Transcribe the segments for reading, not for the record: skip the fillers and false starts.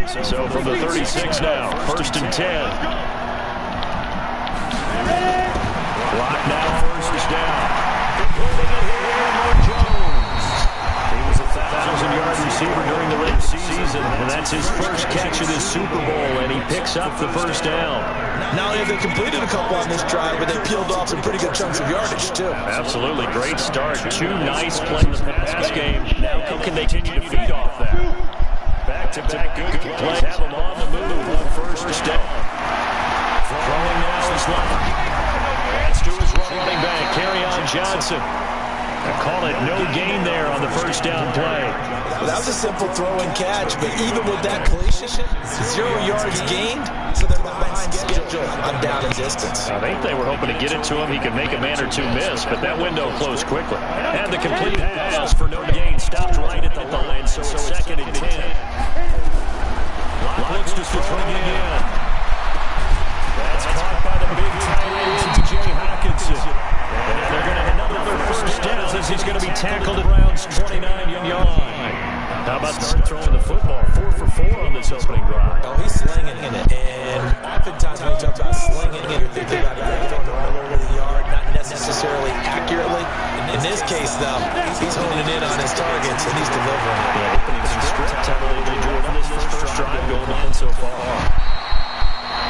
So from the 36 now, 1st and 10. Clock now, 1st down. He was a 1,000-yard receiver during the regular season, and that's his first catch of this Super Bowl, and he picks up the 1st down. Not only have they completed a couple on this drive, but they peeled off some pretty good chunks of yardage, too. Absolutely. Great start. 2 nice plays in the pass game. Now can they continue to feed off that? Back-to-back good plays. Have them on the move on 1st down. Throwing now is Love. That's to his running back, Kerryon Johnson. I call it no gain there on the 1st down play. Well, that was a simple throw and catch, but even with that completion, 0 yards gained, so they're behind schedule on down and distance. I think they were hoping to get it to him. He could make a man or two miss, but that window closed quickly. And the complete pass for no gain stopped right at the line, so it's 2nd and 10. Looks to throw again. That's caught by the big tight end, T.J. Hockenson. And they're going to have another 1st down as he's going to be tackled at Brown's 29-yard line. How about start throwing the football? 4 for 4 on this opening drive. Oh, he's slinging in it. And oftentimes when you talk about slinging it, you're thinking about throwing it all over the yard, not necessarily accurately. In this case, though, he's honing in on his targets, and he's delivering it. Yeah, opening some script. How they enjoyed this first drive going on so far.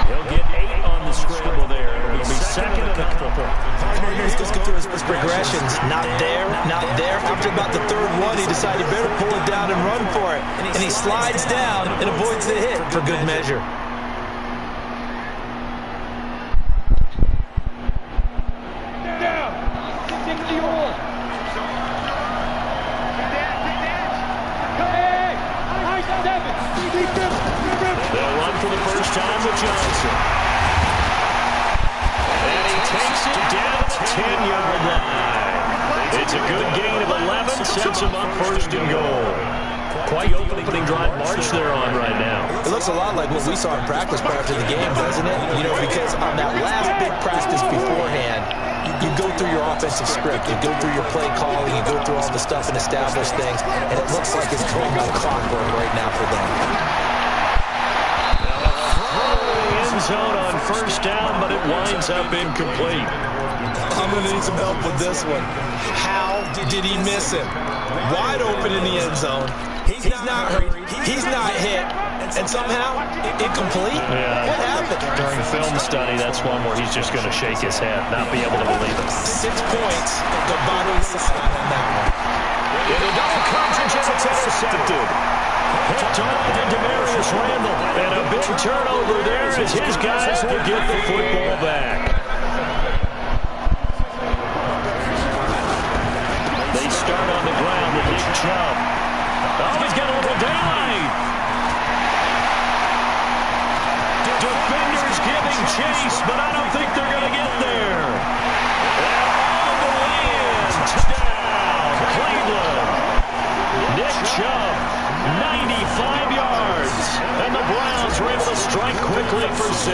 He'll get 8 on the scramble there. It'll be 2nd and a couple. Let's just go through his progressions. Not there, not there. After about the 3rd one, he decided he better pull it down and run for it. And he slides down and avoids the hit for good measure. They'll run for the first time with Johnson. And he takes it down the 10-yard line. It's a good gain of 11, sets him up 1st and goal. Quite opening drive march they're on right now. It looks a lot like what we saw in practice prior to the game, doesn't it? You know, because on that last big practice beforehand, you go through your offensive script, you go through your play calling, you go through all the stuff and establish things, and it looks like it's going like clockwork right now for them. End zone on 1st down, but it winds up incomplete. I'm going to need some help with this one. How did he miss it? Wide open in the end zone. He's not hurt. He's not hit. And somehow, incomplete? Yeah. What happened? During film study, that's one where he's just going to shake his head, not be able to believe it. 6 points. The bottom side on that one. And the double coverage, and it's intercepted. Picked off to Demarius Randall. And a big turnover there as his guys will get the football back. They start on the ground with Nick Chubb. Oh, he's got a little daylight. Defenders giving chase, but I don't think they're going to get there. And on the way in, touchdown, Cleveland. Nick Chubb, 95 yards. And the Browns were able to strike quickly for 6.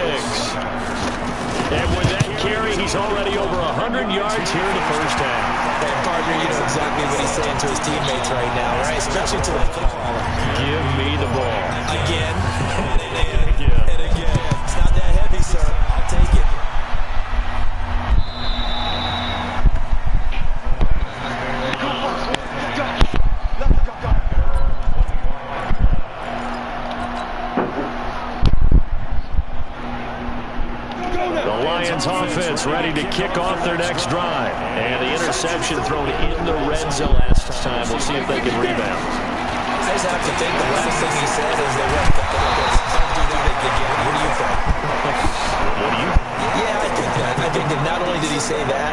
And with that carry, he's already over 100 yards here in the 1st half. And partner, you know exactly what he's saying to his teammates right now, right? Especially to the caller. Give me the ball. Again, and again. It's not that heavy, sir. I'll take it. Offense ready to kick off their next drive. And the interception thrown in the red zone last time. We'll see if they can rebound. I just have to think the last thing he said is they went back to this. Don't do that again. What do you think? What do you? Yeah, I think that. I think that not only did he say that,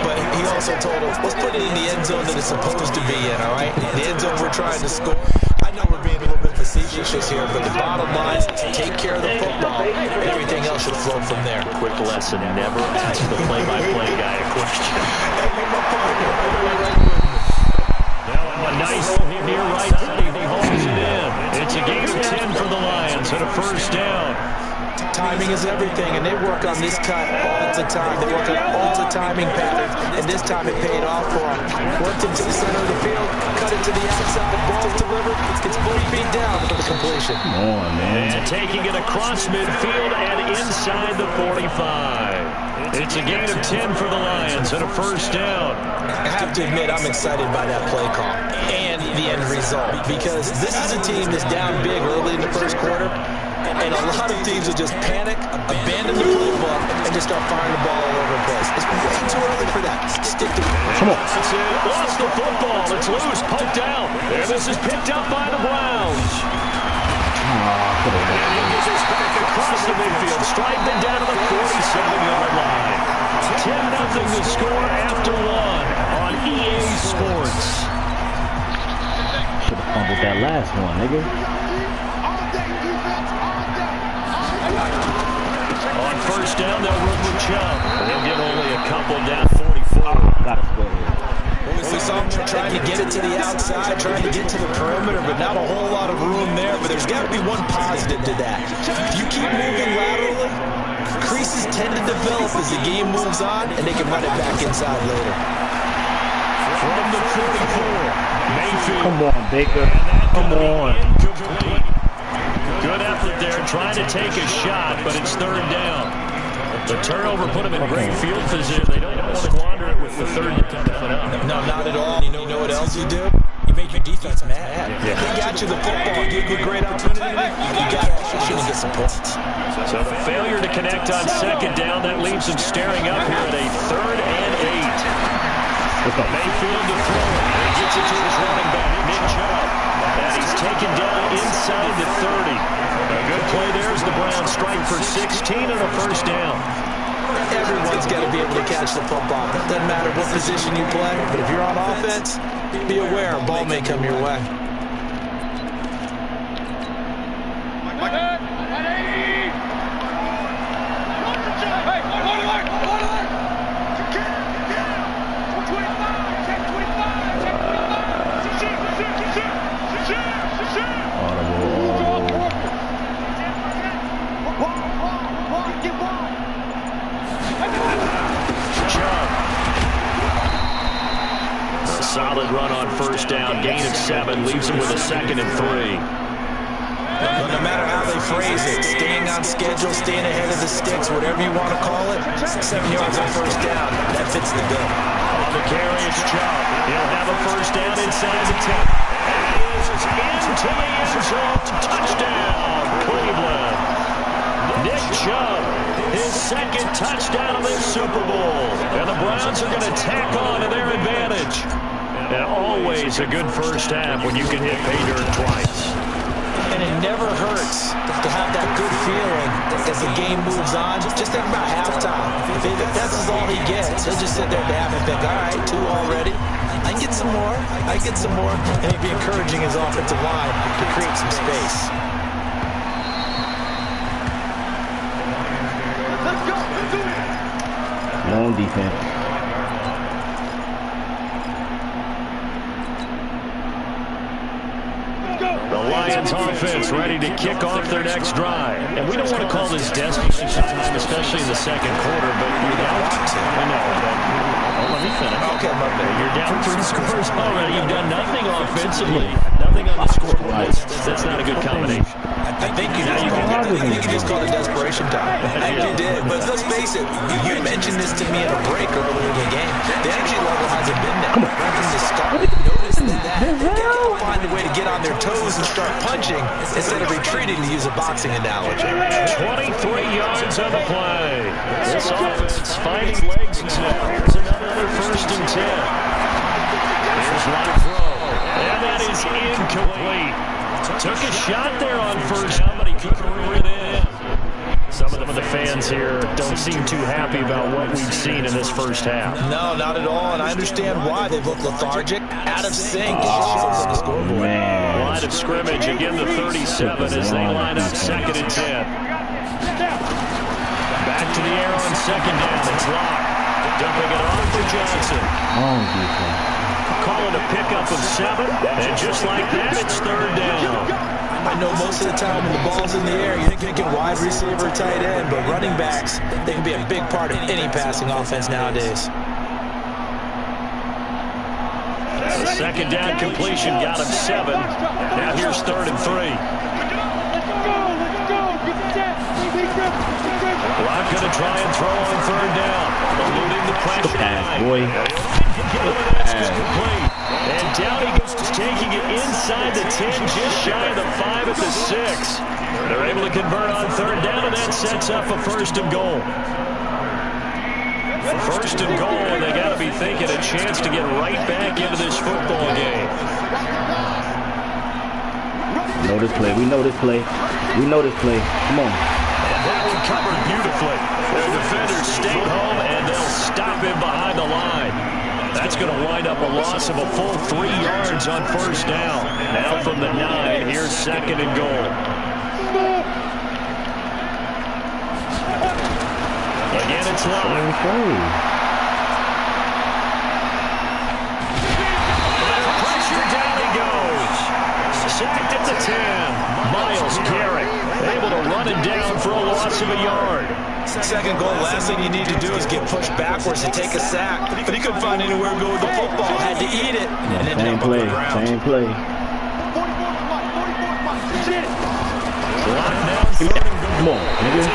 but he also told us, let's put it in the end zone that it's supposed to be in, all right? The end zone we're trying to score. I know we're being a little bit facetious here, but the bottom line is take care of the football, and everything else should flow from there. Quick lesson, never ask the play-by-play guy a question. Now a nice near right side, he holds it in. It's a gain of 10 for the Lions and a 1st down. Ty, timing is everything, and they work on this cut all the time. They work on all the timing patterns, and this time it paid off for them. Worked into the center of the field, cut it to the outside, ball's delivered, gets both feet down for the completion. Come on, man. And taking it across midfield and inside the 45. It's a gain of 10 for the Lions and a first down. I have to admit, I'm excited by that play call and the end result, because this is a team that's down big early in the first quarter, and a lot of teams will just panic, abandon the playbook, and just start firing the ball all over the place. It's way too early for that. Stick to it. Come on. Lost the football. It's loose. Poked out. And this is picked up by the Browns. And he gets us back across the midfield, striping down to the 47-yard line. 10-0 the score after one on EA Sports. Should have fumbled that last one, nigga. On first down, they'll run with Chubb. They'll get only a couple down 44. Gotta score here. We saw him trying to get it to the outside, trying to get to the perimeter, but not a whole lot of room there. But there's got to be one positive to that. If you keep moving laterally, creases tend to develop as the game moves on, and they can run it back inside later. From the 44, Mayfield. Come on, Baker. Come on. Good effort there, trying to take a shot, but it's third down. The turnover put them in great field position. They don't want to squander it with the third down. No, not at all. You know what else you do? You make your defense mad. Yeah. They got you the football, give you a great opportunity. You got to push and get some points. So the failure to connect on second down, that leaves them staring up here at a 3rd and 8. Mayfield to throw. He gets it to his running back, Nick Chubb. And he's taken down inside the 30. A good play there as the Browns strike for 16 and a first down. Everyone's got to be able to catch the football. It doesn't matter what position you play, but if you're on offense, be aware a ball may come your way. Solid run on first down, gain of 7, leaves him with a 2nd and 3. No matter how they phrase it, staying on schedule, staying ahead of the sticks, whatever you want to call it, 7 yards on first down, that fits the bill. On the carry, it's Chubb. He'll have a first down inside the 10. And it is into the end zone. Touchdown, Cleveland. Nick Chubb, his 2nd touchdown of the Super Bowl. And the Browns are going to tack on to their advantage. And always a good first half when you can hit pay dirt twice. And it never hurts to have that good feeling as the game moves on. Just think about halftime. If that's all he gets, he'll just sit there at the half and think, all right, 2 already. I can get some more. I can get some more. And he'd be encouraging his offensive line to create some space. Long defense. The Lions offense ready to kick off their next drive. And we don't want to call this desperation time, especially in the second quarter, but you're down. I know, but let me finish. Okay, my bad. You're down 3 scores already. You've done nothing offensively. Nothing on the scoreboard. That's not a good combination. I think you just called it desperation time. You did. But let's face it, you mentioned this to me in a break earlier in the game. The energy level hasn't been there. From the start, notice that. They gotta find a way to get on their toes and start punching instead of retreating, to use a boxing analogy. 23 yards on the play. This offense finding legs now. Here's another 1st and 10. Here's one throw. And that is incomplete. Took a shot there on first down, but he couldn't reel it in. Some of the fans here don't seem too happy about what we've seen in this first half. No, not at all, and I understand why. They've looked lethargic, out of sync. On the scoreboard. Line of scrimmage, again the 37 as they line up 2nd and 10. Back to the air on 2nd down. It's locked. Dumping it off for Johnson. Defense. Call it a pickup of 7, and just like that, it's 3rd down. I I know most of the time when the ball's in the air, you're thinking wide receiver, tight end, but running backs, they can be a big part of any passing offense nowadays. The second down completion got him 7. Now here's 3rd and 3. Block going to try and throw on 3rd down. Eluding the pressure. Pass, boy. And down he goes, taking it inside the 10, just shy of the 5 at the 6. They're able to convert on 3rd down, and that sets up a 1st and goal. 1st and goal, and they got to be thinking a chance to get right back into this football game. We know this play. We know this play. We know this play. Come on. And that one covered beautifully. Their defenders stay home, and they'll stop him behind the line. That's going to wind up a loss of a full 3 yards on 1st down. Now from the 9, here's 2nd and goal. Again, it's long. Pressure, down he goes. Sacked at the 10. Miles Garrett able to run it down for a loss of a yard. 2nd goal, last thing you need to do is get pushed backwards to take a sack. But he couldn't find anywhere to go with the football. Had to eat it. And ended Same up play. on the ground. Same play. Locked down, 3rd and goal. Come on, nigga.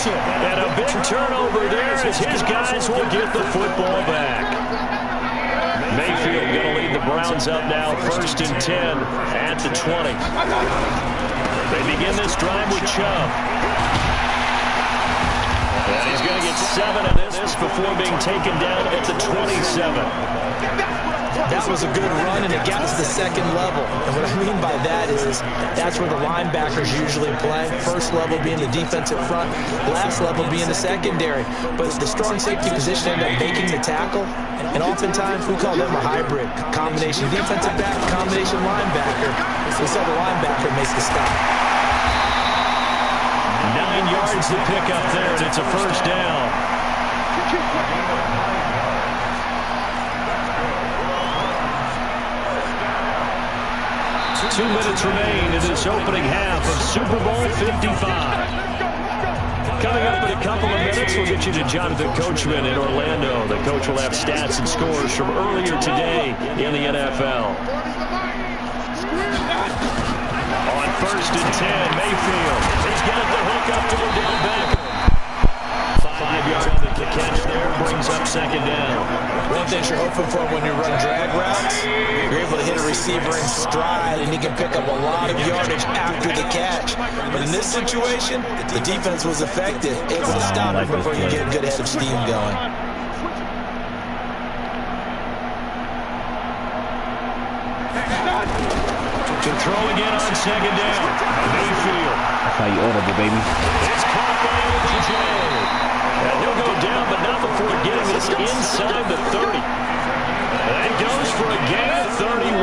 And a big turnover there as his guys will get the football back. Mayfield going to lead the Browns up now, 1st and 10 at the 20. They begin this drive with Chubb. And he's going to get 7 of this before being taken down at the 27. That was a good run, and it got us the 2nd level. And what I mean by that is that's where the linebackers usually play. 1st level being the defensive front, last level being the secondary. But the strong safety position ended up making the tackle, and oftentimes we call them a hybrid. Combination defensive back, combination linebacker. So the linebacker makes the stop. 9 yards to pick up there, and it's a 1st down. 2 minutes remain in this opening half of Super Bowl 55. Coming up in a couple of minutes, we'll get you to Jonathan Coachman in Orlando. The coach will have stats and scores from earlier today in the NFL. On 1st and 10, Mayfield. He's got the hook up to the down back. 5 yards on the catch there, brings up 2nd down. One thing you're hoping for when you run drag routes, you're able to hit a receiver in stride, and he can pick up a lot of yardage after the catch. But in this situation, the defense was effective, able to stop him before you get a good head of steam going. To throw again on 2nd down. Mayfield. That's how you audible, baby. It's caught by OBJ. And he'll go down, but not before getting this inside the 30. And goes for a gain of 31.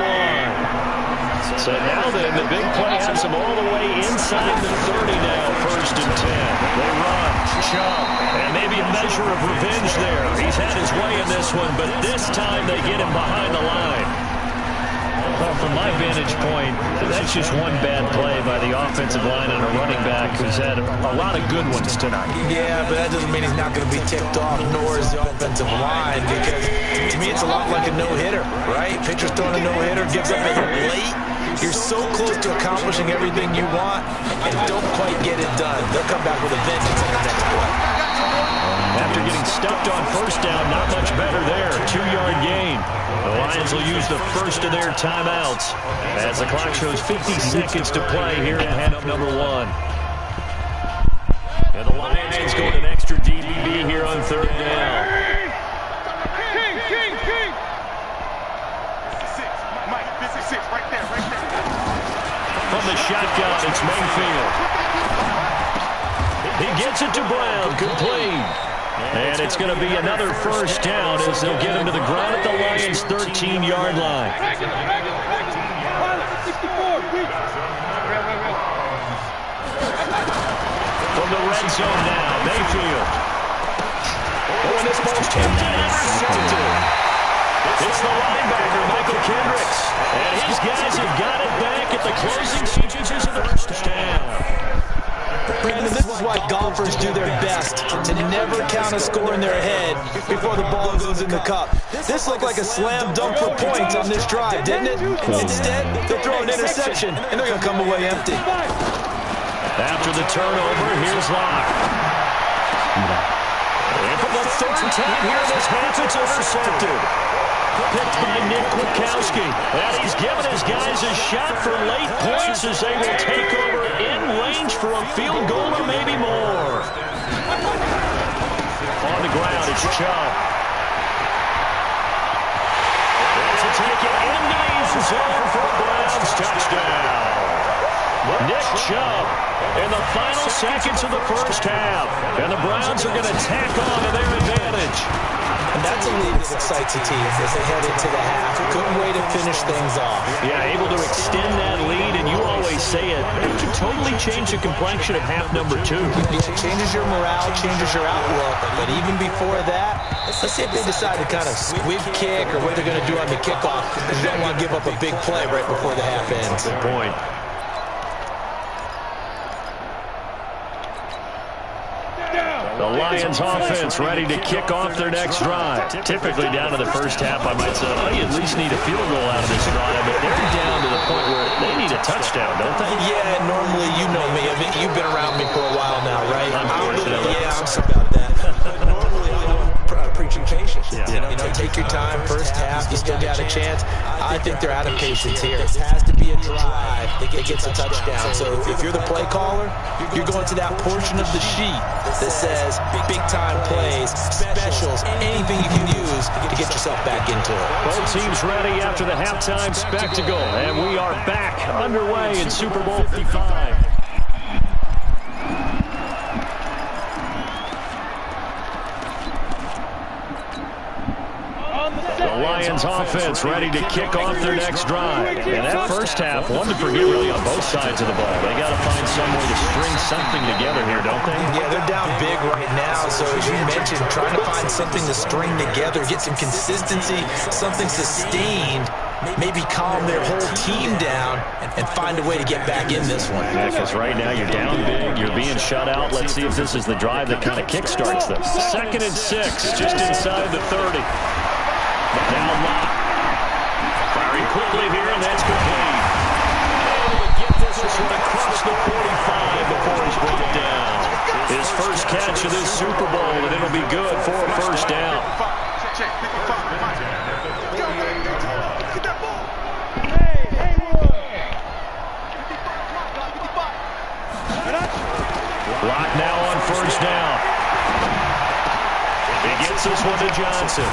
So now then, the big play has him all the way inside the 30 now, 1st and 10. They run, Chubb, and maybe a measure of revenge there. He's had his way in this one, but this time they get him behind the line. Well, from my vantage point, that's just one bad play by the offensive line and a running back who's had a lot of good ones tonight. Yeah, but that doesn't mean he's not going to be ticked off, nor is the offensive line, because to me it's a lot like a no-hitter, right? Pitcher's throwing a no-hitter, gives up a hit late. You're so close to accomplishing everything you want and don't quite get it done. They'll come back with a vengeance on the next play. After getting stuffed on 1st down, not much better there. 2-yard gain. The Lions will use the first of their timeouts as the clock shows 50 seconds to play here in half number 1. And the Lions go an extra DB here on 3rd down. From the shotgun, it's Mayfield. He gets it to Brown, complete. And it's going to be another 1st down as they'll get him to the ground at the Lions' 13-yard line. From the red zone now, Mayfield. Oh, and this ball's tipped and intercepted. It's the linebacker, Michael Kendricks. And he's golfers do their best to never count a score in their head before the ball goes in the cup. This looked like a slam dunk for points on this drive, didn't it? Instead, they'll throw an interception, and they're going to come away empty. After the turnover, here's Locke. And for the third time here in this half, it's intercepted. Picked by Nick Kwiatkowski. And he's given his guys a shot for late points as they will take over in range for a field goal or maybe more. On the ground, it's Chubb. To take it into the end zone for a Browns touchdown. Nick Chubb in the final seconds of the first half. And the Browns are going to tack on to their advantage. And that's a lead that excites a team as they head into the half. Good way to finish things off. Yeah, able to extend that lead, and you always say it. It can totally change the complexion of half number 2. It changes your morale, changes your outlook. But even before that, let's see if they decide to kind of squib kick or what they're going to do on the kickoff, because you don't want to give up a big play right before the half ends. Good point. The Lions offense ready to kick off their next drive. Typically down to the first half, I might say, oh, you at least need a field goal out of this drive, but they're down to the point where they need a touchdown, don't they? Yeah, normally, you know me. I mean, you've been around me for a while now, right? Unfortunately. Yeah, I'm sorry about that. Normally, I'm preaching patience. Yeah. You know, take your time. First half, you still got a chance. I think they're out of patience here. It has to be a drive that gets a touchdown. So if you're the play caller, you're going to that portion of the sheet that says big-time plays, specials, anything you can use to get yourself back into it. Both teams ready after the halftime spectacle, and we are back underway in Super Bowl 55. The Lions offense ready to kick off their next drive. And that first half, one to forget really on both sides of the ball. They got to find some way to string something together here, don't they? Yeah, they're down big right now. So as you mentioned, trying to find something to string together, get some consistency, something sustained, maybe calm their whole team down and find a way to get back in this one. Yeah, because right now you're down big, you're being shut out. Let's see if this is the drive that kind of kickstarts them. 2nd and 6, just inside the 30. Now Locke. Firing quickly here, and that's complete. Able to get this one across the 45 before he's brought down. His first catch of this Super Bowl, and it'll be good for a first down. Locke now on first down. He gets this one to Johnson.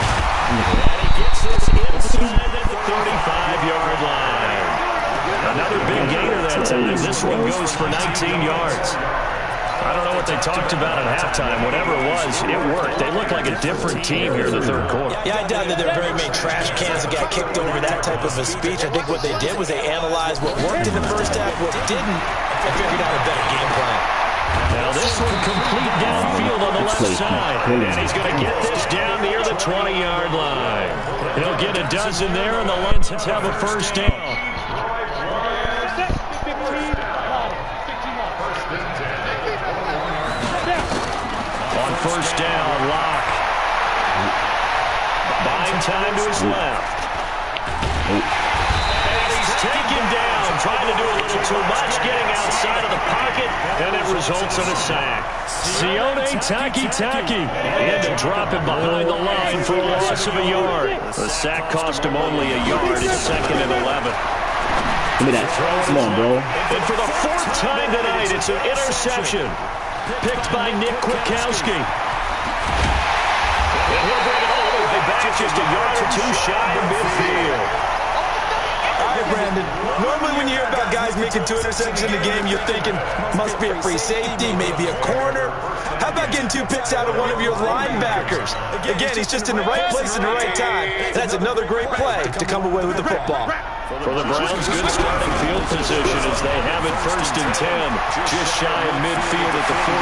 And he gets this inside the 35-yard line. Another big gainer that time. This one goes for 19 yards. I don't know what they talked about at halftime. Whatever it was, it worked. They look like a different team here in the third quarter. Yeah, I doubt that there are very many trash cans that got kicked over that type of a speech. I think what they did was they analyzed what worked in the first half, what didn't, and figured out a better game plan. Now this one complete downfield on the left side. And he's going to get this down near the 20-yard line. He'll get a dozen there, and the Lions have a first down. On first down, Locke. Buying time to his left. And he's taken down, trying to do a little too much, getting outside of the pocket, and it results in a sack. Sione Taki had to drop him behind the line for a loss of a yard. The sack cost him only a yard. It's 2nd and 11. Give me that. Come on, bro. And for the 4th time tonight, it's an interception. Picked by Nick Kwiatkowski. And he'll bring it all the way back, just a yard or two shot from midfield. All right, Brandon. Normally when you hear about guys making 2 interceptions in the game, you're thinking, must be a free safety, maybe a corner. How about getting 2 picks out of one of your linebackers? Again, he's just in the right place at the right time. That's another great play to come away with the football. For the Browns, good starting field position as they have it 1st and 10, just shy of midfield at the 49.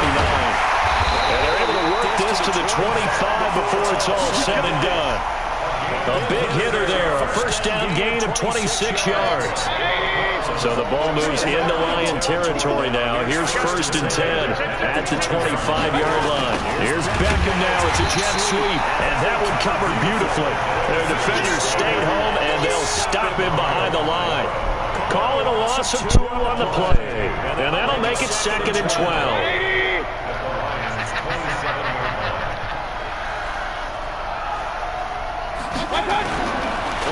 And they're able to work this to the 25 before it's all said and done. A big hitter there. A first down gain of 26 yards. So the ball moves into Lion territory now. Here's 1st and 10 at the 25-yard line. Here's Beckham now. It's a jet sweep, and that one covered beautifully. Their defenders stayed home, and they'll stop him behind the line. Call it a loss of 2 on the play, and that'll make it 2nd and 12.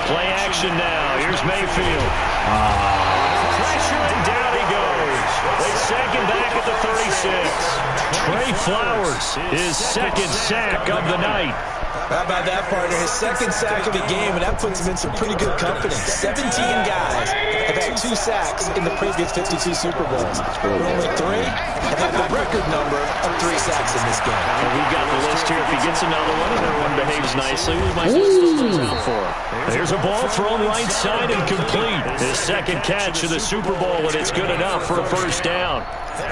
Play action now. Here's Mayfield. Pressure, and down he goes. They sack him back at the 36. Trey Flowers, his 2nd sack of the night. How about that, partner? His 2nd sack of the game, and that puts him in some pretty good company. 17 guys have had 2 sacks in the previous 52 Super Bowls. Only 3 have had the record number of 3 sacks in this game. Well, we've got the list here. If he gets another one and everyone behaves nicely, we might just out for him. There's a ball thrown right side and complete. His 2nd catch of the Super Bowl, and it's good enough for a first down.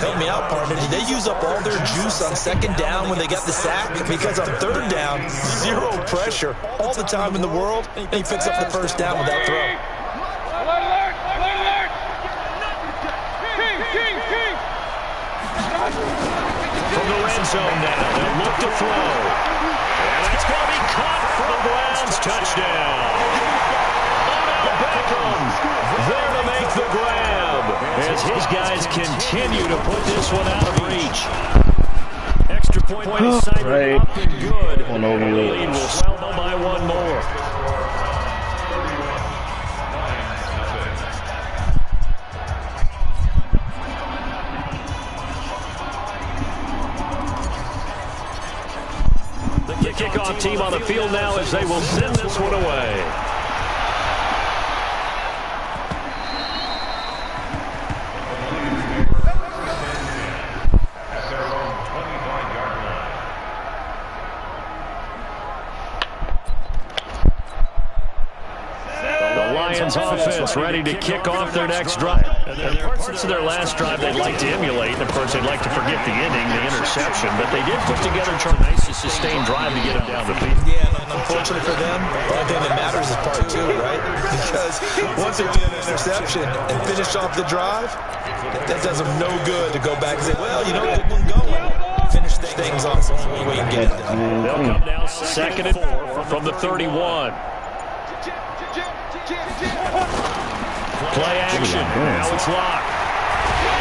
Help me out, partner. Did they use up all their juice on 2nd down when they got the sack? Because on 3rd down, 0 pressure all the time in the world, and he picks up the first down with that throw. From the red zone now, they'll look to throw. And that's going to be caught for the Browns. Touchdown. Odell Beckham there to make the grab as his guys continue to put this one out of reach. Extra point is signed up and good. And the lead will swell by 1 more. The kickoff team on the field now as they will send this one away. Offense ready to kick off their next drive. There are parts of their last drive they'd like to emulate, and of course they'd like to forget the inning, the interception, but they did put together a nice sustained drive to get them down the field. Yeah, and unfortunately for them, the only thing that matters is part 2, right? Because once they get an interception and finish off the drive, that does them no good to go back and say, well, you know, good one going. Finish things off so we can get it. They'll come now 2nd and 4 from the 31. Play action. Now it's locked.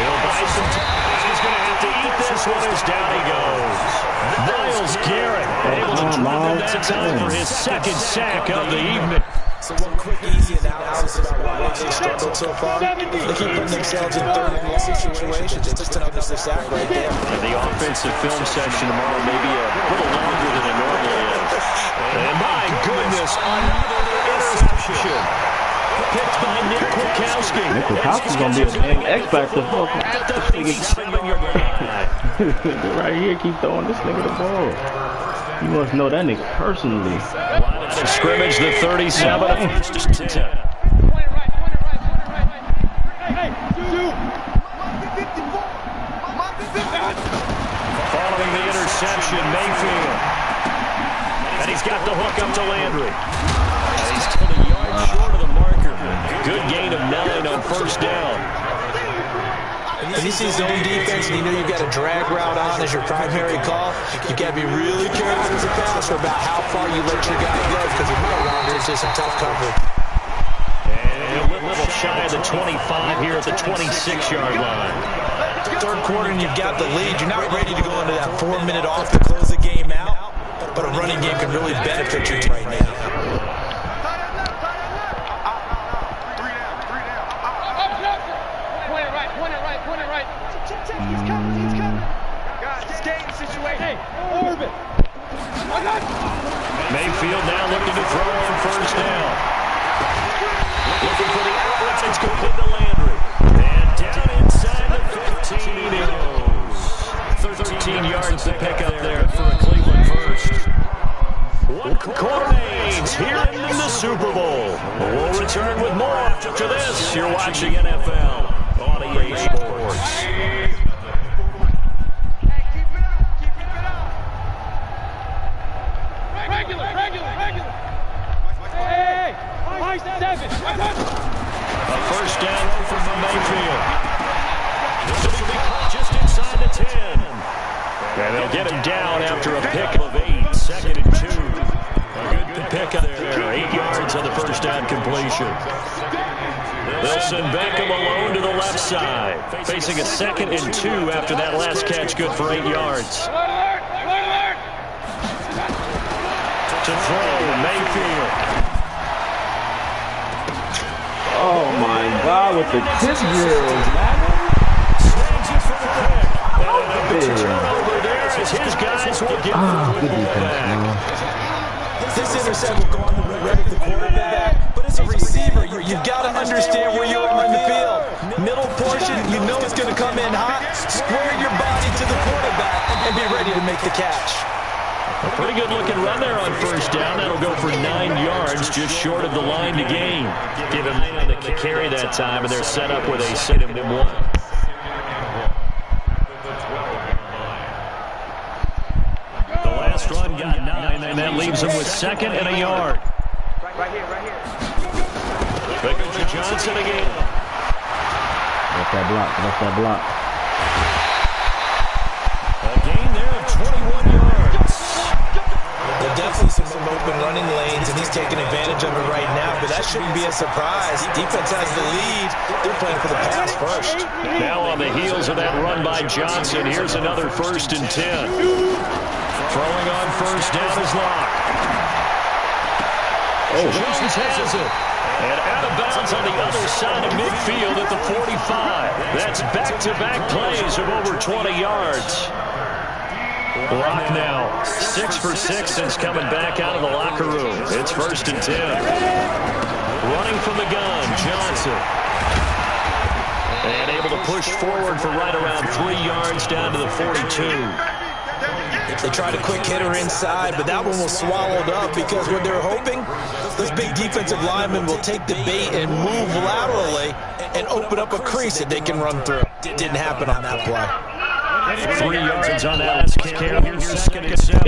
He'll buy some time. He's going to have to eat this one as down he goes. Myles Garrett able to drive him that time for his 2nd sack of the evening. So one quick, easy analysis about why they struggled so far. They keep putting themselves in 3rd and long situations. It's just another sack right there. The offensive film session tomorrow may be a little longer than it normally is. And my goodness, another interception. Picked by Nick Kwiatkowski. Nick Kwiatkowski's going to be a big X factor. At the 57-yard line. Right here, keep throwing this nigga the ball. You must know that nigga personally. Line of scrimmage, the 37. First and 10. Following the interception, Mayfield. And he's got the hook up to Landry. And he's 20 yards short of the marker. Good gain of 9 on first down. When you see zone defense and you know you've got a drag route on as your primary call, you got to be really careful as a passer about how far you let your guy go because you might run into some tough coverage. And a little shy of the 25 here at the 26-yard line. 3rd quarter and you've got the lead. You're not ready to go into that 4-minute off to close the game out, but a running game can really benefit your team right now. Mayfield now looking to throw on first down. Looking for the outlets. It's complete to Landry. And down inside the 15 he goes. 13 yards to pick up there for a Cleveland first. One quarter remains here in the Super Bowl. We'll return with more after this. You're watching NFL on EA Sports. And they'll get him down after a pick of 8, 2nd and 2. A good pick up there, 8 yards on the first down completion. They'll send Beckham alone to the left side, facing a 2nd and 2 after that last catch, good for 8 yards. To throw, Mayfield. Oh my God, with the tip drills, man. Turnover there as his guys will get Good defense, man. This intercept will go on the red of the quarterback, but as a receiver, you've got to understand where you are on the field. Middle portion, you know it's going to come in hot. Square your body to the quarterback and be ready to make the catch. A pretty good looking run there on first down. That'll go for 9 yards, just short of the line to gain. Give him the carry that time, and they're set up with a 2nd and 1. The last run got 9, and that leaves him with 2nd and a yard. Right here. Back to Johnson again. That's that block. A gain there of 21 yards. There are definitely some open running lanes, and he's taking advantage of it right now, but that shouldn't be a surprise. Defense has the lead. They're playing for the pass first. Now on the heels of that run by Johnson, here's another 1st and 10. Throwing on first down is Locke. Jones has it. And out of bounds on the other side of midfield at the 45. That's back-to-back plays of over 20 yards. Locke now 6 for 6 since coming back out of the locker room. It's 1st and 10. Running from the gun, Johnson. And able to push forward for right around 3 yards down to the 42. They tried a quick hitter inside, but that one was swallowed up because what they're hoping, those big defensive linemen will take the bait and move laterally and open up a crease that they can run through. It didn't happen on that play. 3 yards on that last carry. Here's 2nd and 7.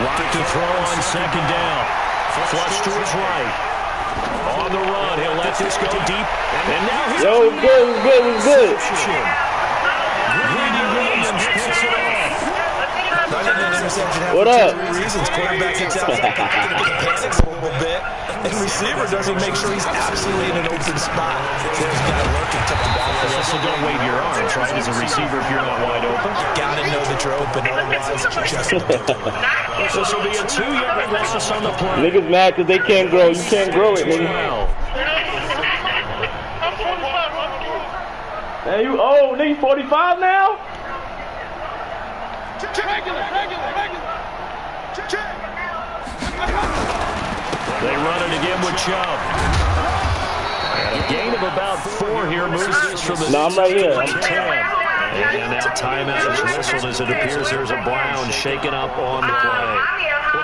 Locke to throw on 2nd down. Flush to his right. On the run, he'll let this go deep. And now he's good. What up? Reasons quarterback gets out, panics a little bit, and receiver doesn't make sure he's absolutely in an open spot. He's got to work and tuck the ball. Also, don't wave your arms, right? As a receiver, if you're not wide open, You got to know that you're open. this will be a 2-yard loss on the play. Niggas mad because they can't grow. You can't grow it, nigga. Hey, nigga, 45 now? They run it again with Chubb. And a gain of about 4 here moves this from the I'm right here. 10. And now timeout is whistled as it appears there's a Brown shaken up on the play.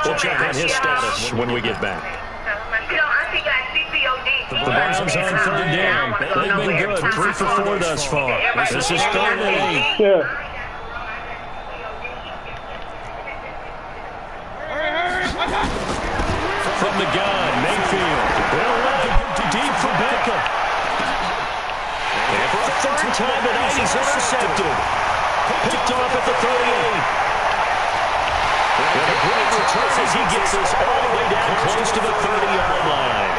We'll check on his status when we get back. The Browns on 3rd down. They've been good. 3 for 4 thus far. This is 3rd and 8. Yeah. From the gun, Mayfield. They'll let it deep for Beckham. And for a 3rd time tonight, he's intercepted. Picked off at the 38. And a great return as he gets us all the way down close to the 30-yard line.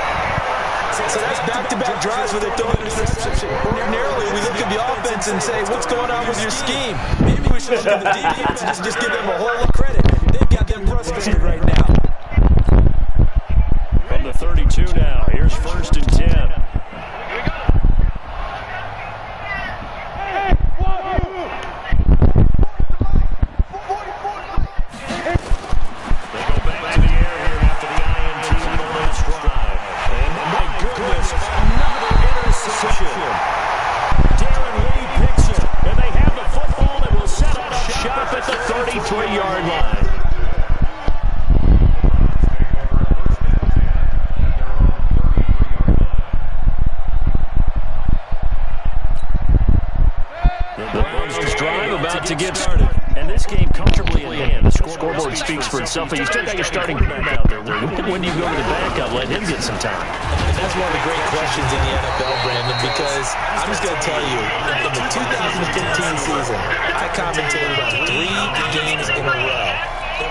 So that's back-to-back drives with a throw interception. Ordinarily, we look at the offense and say, what's going on with your scheme? Maybe we should look at the defense and just give them a whole lot of credit. They've got them frustrated right now. From the 32 now, here's 1st and 10. Shop at the 33-yard line. record speaks for itself, but you still got your starting quarterback out there. When do you go to the backup? Let him get some time. And that's one of the great questions in the NFL, Brandon, because I'm just going to tell you, in the 2015 season, I commentated on 3 games in a row.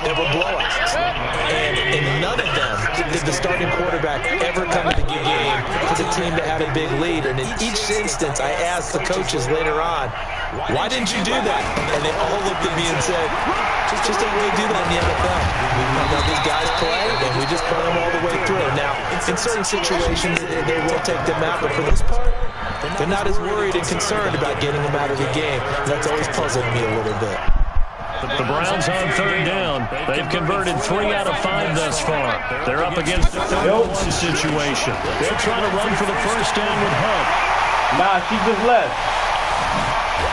There were blowouts, and in none of them did the starting quarterback ever come into the game for the team that had a big lead. And in each instance, I asked the coaches later on, why didn't you do that? And they all looked at me and said, just don't really do that in the NFL. We know these guys play, and we just play them all the way through. Now, in certain situations, they will take them out, but for this part, they're not as worried and concerned about getting them out of the game. That's always puzzled me a little bit. The Browns on 3rd down. They've converted 3 out of 5 thus far. They're up against the 3rd situation. They'll try to run for the 1st down with Hunt. Nah, she just left.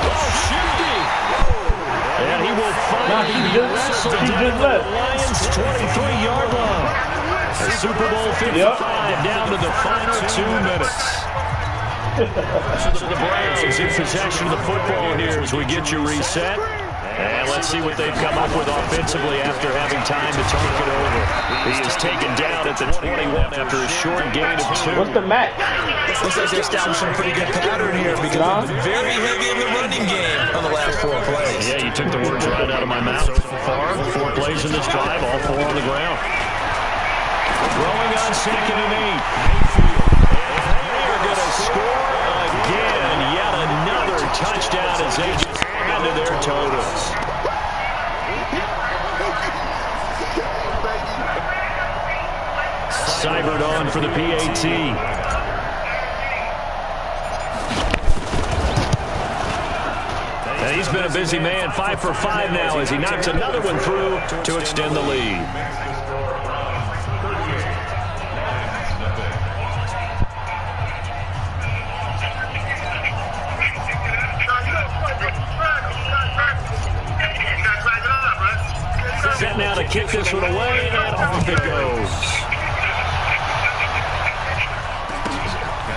Oh, shifty. And he will finally be wrestled down to the Lions' 23-yard line. The Super Bowl 55 down to the final 2 minutes. The Browns in possession of the football here as we get you reset. And let's see what they've come up with offensively after having time to talk it over. He is taken down at the 21 after a short gain of 2. What's the match? Looks like they're establishing a pretty good pattern here because they've been very heavy in the running game on the last 4 plays. Yeah, you took the words right out of my mouth so far. 4 plays in this drive, all 4 on the ground. Throwing on 2nd and 8. Mayfield. And they are going to score again. Yet another touchdown as they just add to their totals. Seibert on for the PAT. And he's been a busy man, 5 for 5 now as he knocks another one through to extend the lead. Set now to kick this one away, and off it goes.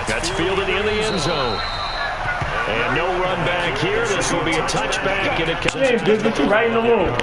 That's fielded in the end zone. And no run back here. This will be a touchback, and it comes. Hey, dude, get you right in the room.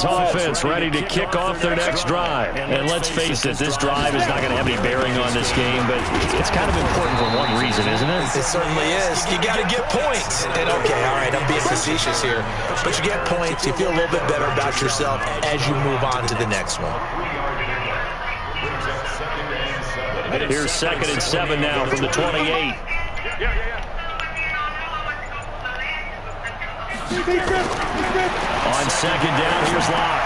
Offense ready to kick off their next drive. And let's face it, this drive is not going to have any bearing on this game, but it's kind of important for one reason, isn't it? It certainly is. You got to get points. And okay, all right, I'm being facetious here, but you get points, you feel a little bit better about yourself as you move on to the next one. Here's 2nd and 7 now from the 28. On 2nd down, here's Locke.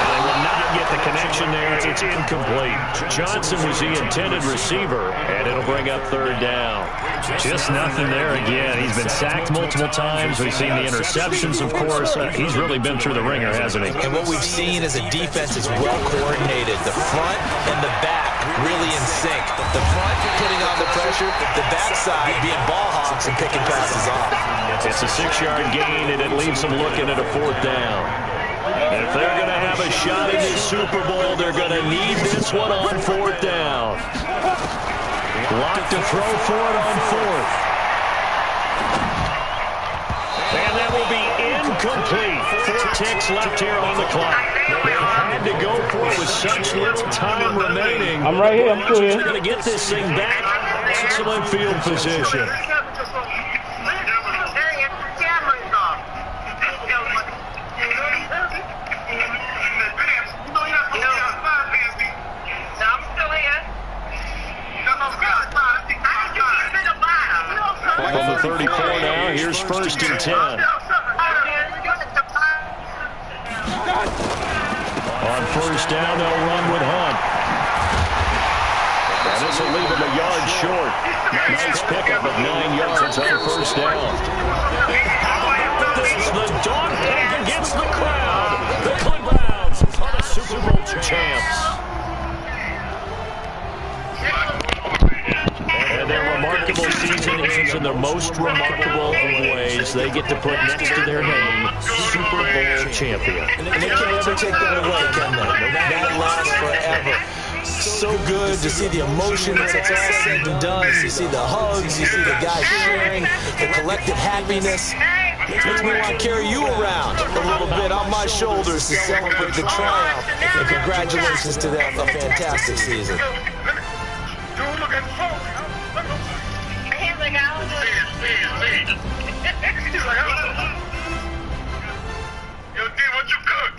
They will not get the connection there. It's incomplete. Johnson was the intended receiver, and it'll bring up 3rd down. Just nothing there again. He's been sacked multiple times. We've seen the interceptions, of course. He's really been through the ringer, hasn't he? And what we've seen is a defense is well coordinated. The front and the back really in sync. The front putting on the pressure, the backside being ball hawks and picking passes off. It's a 6-yard gain, and it leaves them looking at a 4th down. And if they're going to have a shot in this Super Bowl, they're going to need this one on 4th down. Locke to throw for it on 4th. And that will be incomplete. 4 ticks left here on the clock. They had to go for it with such little time remaining. I'm right here. I'm still here. They're going to get this thing back. Excellent field position. From the 34 now, here's 1st and 10. On 1st down, they'll run with Hunt. And this will leave him a yard short. Nice pickup of 9 yards on 1st down. This is the dog pig against the crowd. The Cleveland Browns are the Super Bowl champs. And their remarkable remarkable season ends in the most remarkable of ways. They get to put next to their name, Super Bowl champion. And they can't ever take that away, can they? That lasts forever. So good to see the emotion when it's all said and done. You see the hugs, you see the guys sharing, the collective happiness. Makes me want to carry you around a little bit on my shoulders to celebrate the triumph. And congratulations to them, a fantastic season. Yo, D, what you cook?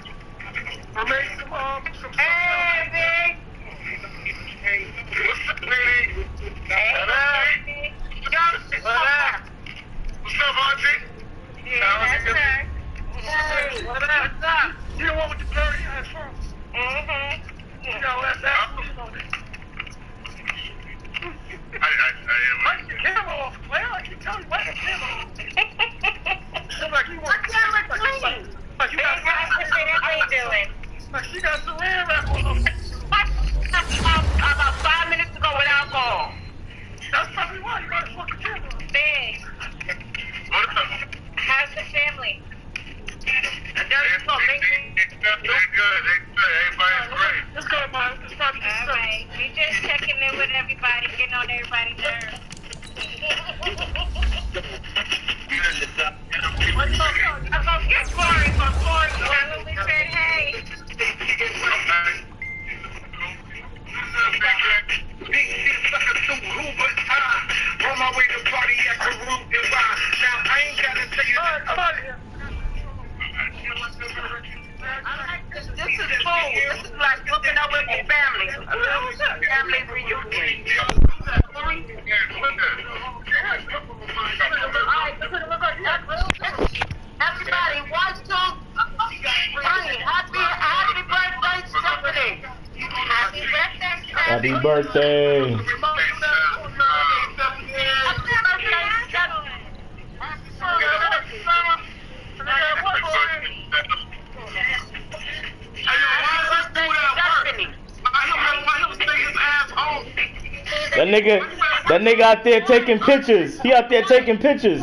I made some hey, hey, what's up, lady? Hey, what's up, Auntie? Yeah, that's her. Hey, what's up? You the one with the dirty ass phone? Mm-hmm. You know, that's that. I your camera off, player. I keep telling you, why the camera off? Like you want to like you got doing. Like she got saran wrap on them. About 5 minutes to go with alcohol. That's probably why you got a fucking camera. Big. What's up? How's the family? They're good. Everybody's great. Let's go, man. Let's probably just all right. We just checking in with everybody, getting on everybody's nerves. I'm gonna get Corey from Corey. We said hey. On my way to party at the room and ride. Now I ain't gotta tell you that. Come on here. This is cool. This is like hooking up with your family. Family reunion. Everybody, 1, 2, 3. Happy birthday, Stephanie. Happy birthday, Stephanie. Happy birthday. That nigga out there taking pictures. He out there taking pictures.